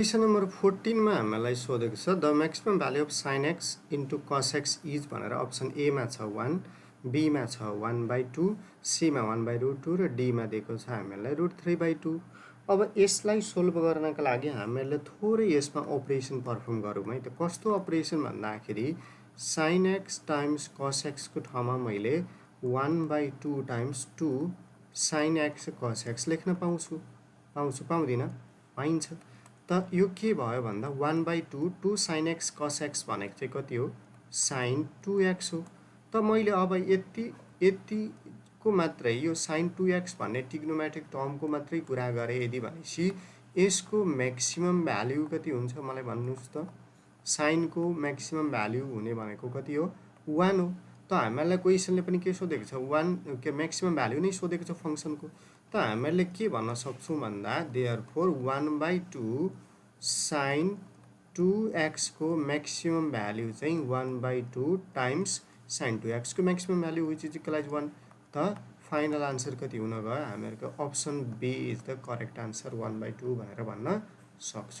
Question number 14 मा हामीलाई सोधेको छ the maximum value of sine x into कस एक्स इज भनेर अप्सन ए मा छ 1, बी मा छ 1/2, सी मा 1/√2 र डी मा दिएको छ हामीलाई √3/2। अब यसलाई सोल्भ गर्नका लागि हामीहरूले थोरै यसमा अपरेसन पर्फर्म गरौँ है। त कस्तो अपरेसन भन्दाखेरि साइन एक्स टाइम्स कस एक्सको ठाउँमा मैले 1/2 टाइम्स 2 साइन एक्स कस एक्स लेख्न पाउँदिनँ? पाइन्छ। त यो के भयो भन्दा 1/2 2 साइन एक्स कस एक्स भनेको चाहिँ कति हो? साइन 2x हो। त मैले अब यतिको मात्रै यो साइन 2x भन्ने ट्रिग्नोमेट्रिक टर्मको मात्रै कुरा गरेँ यदि भनेपछि यसको म्याक्सिमम भ्याल्यु कति हुन्छ मलाई भन्नुहोस् त। साइनको म्याक्सिमम भ्याल्यु हुने भनेको कति हो? 1 हो। त हामीलाई क्वेसनले पनि के सोधेको छ? 1 के म्याक्सिमम भ्याल्यु नै सोधेको छ फङ्सनको। त हामीले के भन्न सक्छौँ भन्दा देयरफोर 1/2 साइन 2x को म्याक्सिमम भ्याल्यु चाहिँ 1/2 टाइम्स साइन 2x को maximum value which is equals 1। त फाइनल आन्सर कति हुन गयो? हामीहरूको option B is the correct answer 1/2 भनेर भन्न सक्छौँ।